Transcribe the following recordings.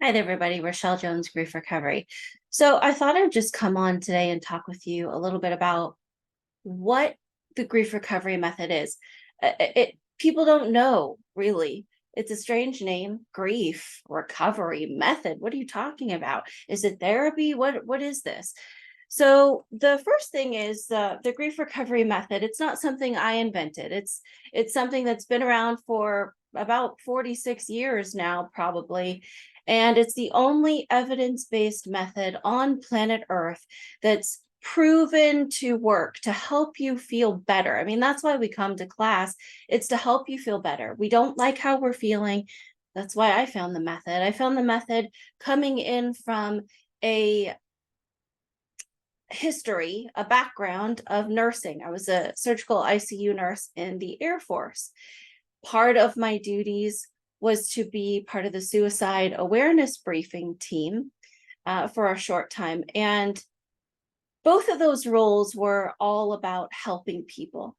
Hi there, everybody. Rachelle Jones, Grief Recovery. So I thought I'd just come on today and talk with you a little bit about what the grief recovery method is. People don't know really. It's a strange name, grief recovery method. What are you talking about? Is it therapy? What is this? So the first thing is the grief recovery method. It's not something I invented. It's something that's been around for about 46 years now, probably. And it's the only evidence-based method on planet Earth that's proven to work to help you feel better. I mean, that's why we come to class. It's to help you feel better. We don't like how we're feeling. That's why I found the method. I found the method coming in from a history, a background of nursing. I was a surgical ICU nurse in the Air Force. Part of my duties was to be part of the suicide awareness briefing team for a short time. And both of those roles were all about helping people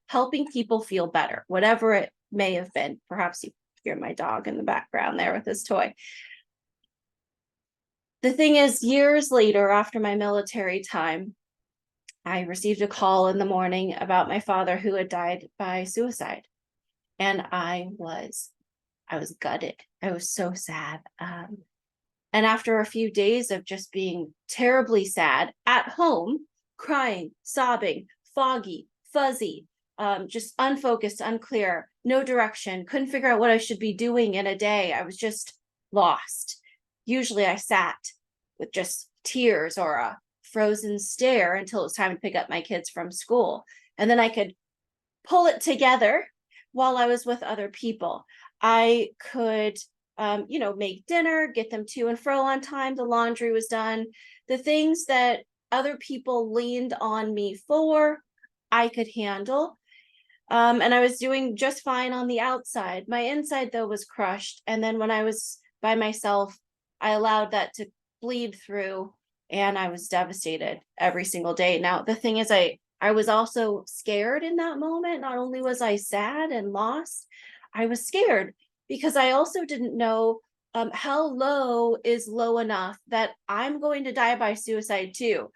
feel better, whatever it may have been. Perhaps you hear my dog in the background there with his toy. The thing is, years later, after my military time, I received a call in the morning about my father who had died by suicide. And I was gutted. I was so sad. And after a few days of just being terribly sad at home, crying, sobbing, foggy, fuzzy, just unfocused, unclear, no direction, couldn't figure out what I should be doing in a day. I was just lost. Usually I sat with just tears or a frozen stare until it was time to pick up my kids from school. And then I could pull it together while I was with other people. I could make dinner, get them to and fro on time. The laundry was done. The things that other people leaned on me for, I could handle. And I was doing just fine on the outside. My inside, though, was crushed. And then when I was by myself, I allowed that to bleed through, and I was devastated every single day. Now, the thing is, I was also scared in that moment. Not only was I sad and lost, I was scared because I also didn't know how low is low enough that I'm going to die by suicide too.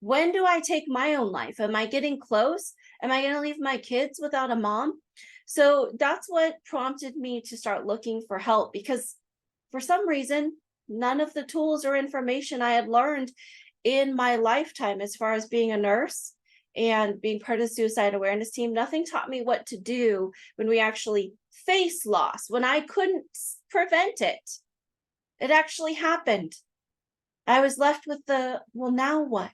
When do I take my own life? Am I getting close? Am I going to leave my kids without a mom? So that's what prompted me to start looking for help, because for some reason, none of the tools or information I had learned in my lifetime, as far as being a nurse and being part of the suicide awareness team, nothing taught me what to do when we actually face loss, when I couldn't prevent it. It actually happened. I was left with well, now what?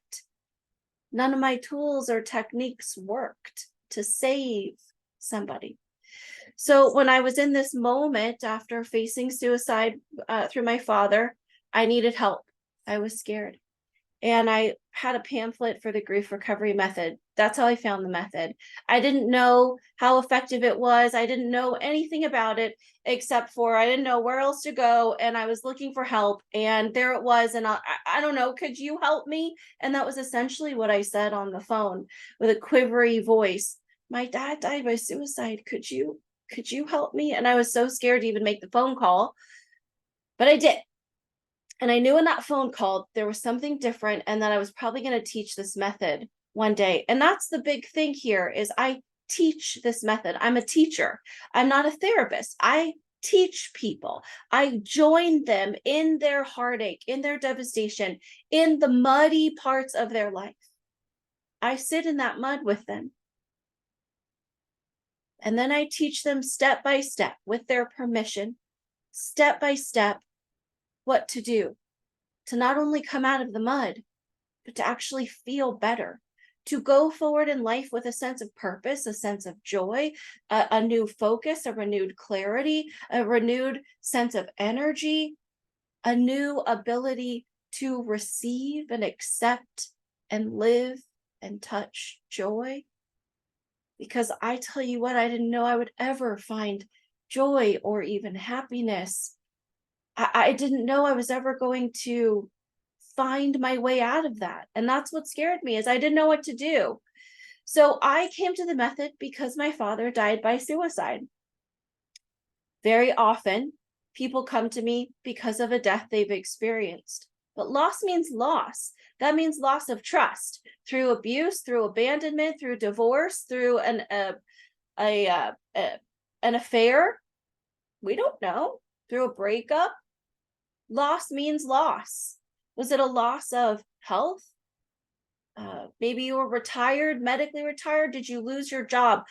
None of my tools or techniques worked to save somebody. So when I was in this moment after facing suicide through my father, I needed help. I was scared. And I had a pamphlet for the grief recovery method. That's how I found the method. I didn't know how effective it was. I didn't know anything about it except for I didn't know where else to go. And I was looking for help. And there it was. And I don't know, could you help me? And that was essentially what I said on the phone with a quivery voice. My dad died by suicide. Could you help me? And I was so scared to even make the phone call, but I did. And I knew in that phone call, there was something different, and that I was probably going to teach this method one day. And that's the big thing here is I teach this method. I'm a teacher. I'm not a therapist. I teach people. I join them in their heartache, in their devastation, in the muddy parts of their life. I sit in that mud with them. And then I teach them step by step, with their permission, step by step, what to do to not only come out of the mud, but to actually feel better, to go forward in life with a sense of purpose, a sense of joy, a new focus, a renewed clarity, a renewed sense of energy, a new ability to receive and accept and live and touch joy. Because I tell you what, I didn't know I would ever find joy or even happiness. I didn't know I was ever going to find my way out of that. And that's what scared me, is I didn't know what to do. So I came to the method because my father died by suicide. Very often, People come to me because of a death they've experienced. But loss means loss. That means loss of trust through abuse, through abandonment, through divorce, through an affair. We don't know. Through a breakup. Loss means loss. Was it a loss of health? Maybe you were retired, medically retired. Did you lose your job?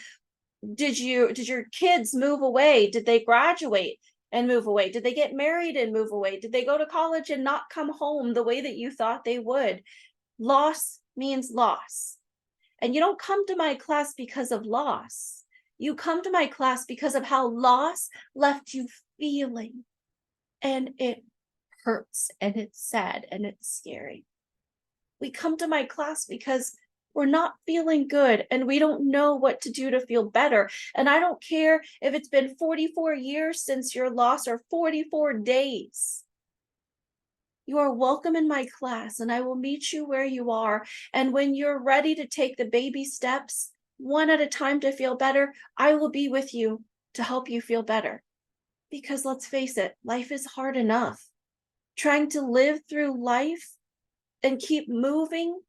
Did your kids move away? Did they graduate and move away? Did they get married and move away? Did they go to college and not come home the way that you thought they would? Loss means loss. And you don't come to my class because of loss. You come to my class because of how loss left you feeling. And it hurts and it's sad and it's scary. We come to my class because we're not feeling good and we don't know what to do to feel better. And I don't care if it's been 44 years since your loss or 44 days. You are welcome in my class and I will meet you where you are. And when you're ready to take the baby steps, one at a time to feel better, I will be with you to help you feel better. Because let's face it, life is hard enough. Trying to live through life and keep moving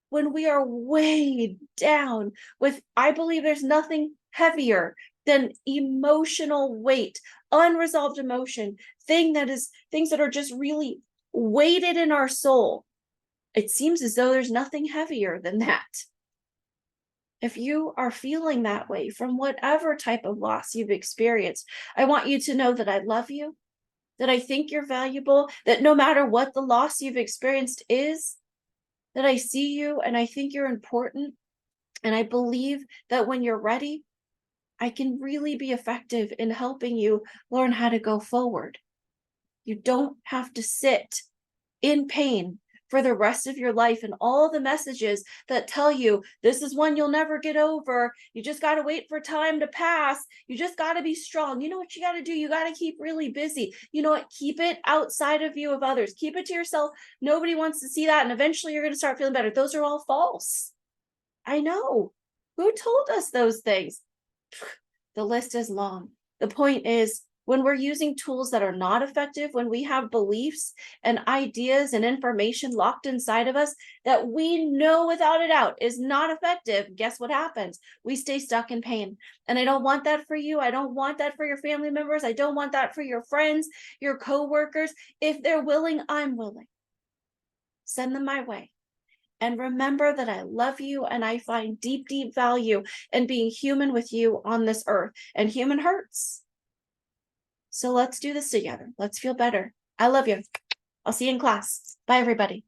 when we are way down with, I believe there's nothing heavier than emotional weight, unresolved emotion, things that are just really weighted in our soul. It seems as though there's nothing heavier than that. If you are feeling that way from whatever type of loss you've experienced, I want you to know that I love you, that I think you're valuable, that no matter what the loss you've experienced is, that I see you and I think you're important. And I believe that when you're ready, I can really be effective in helping you learn how to go forward. You don't have to sit in pain for the rest of your life and all the messages that tell you this is one you'll never get over. You just got to wait for time to pass. You just got to be strong. You know what you got to do? You got to keep really busy. You know what? Keep it outside of view of others. Keep it to yourself. Nobody wants to see that. And eventually you're going to start feeling better. Those are all false. I know. Who told us those things? The list is long. The point is, when we're using tools that are not effective, when we have beliefs and ideas and information locked inside of us that we know without a doubt is not effective, guess what happens? We stay stuck in pain. And I don't want that for you. I don't want that for your family members. I don't want that for your friends, your coworkers. If they're willing, I'm willing. Send them my way. And remember that I love you and I find deep, deep value in being human with you on this earth. And human hurts. So let's do this together. Let's feel better. I love you. I'll see you in class. Bye, everybody.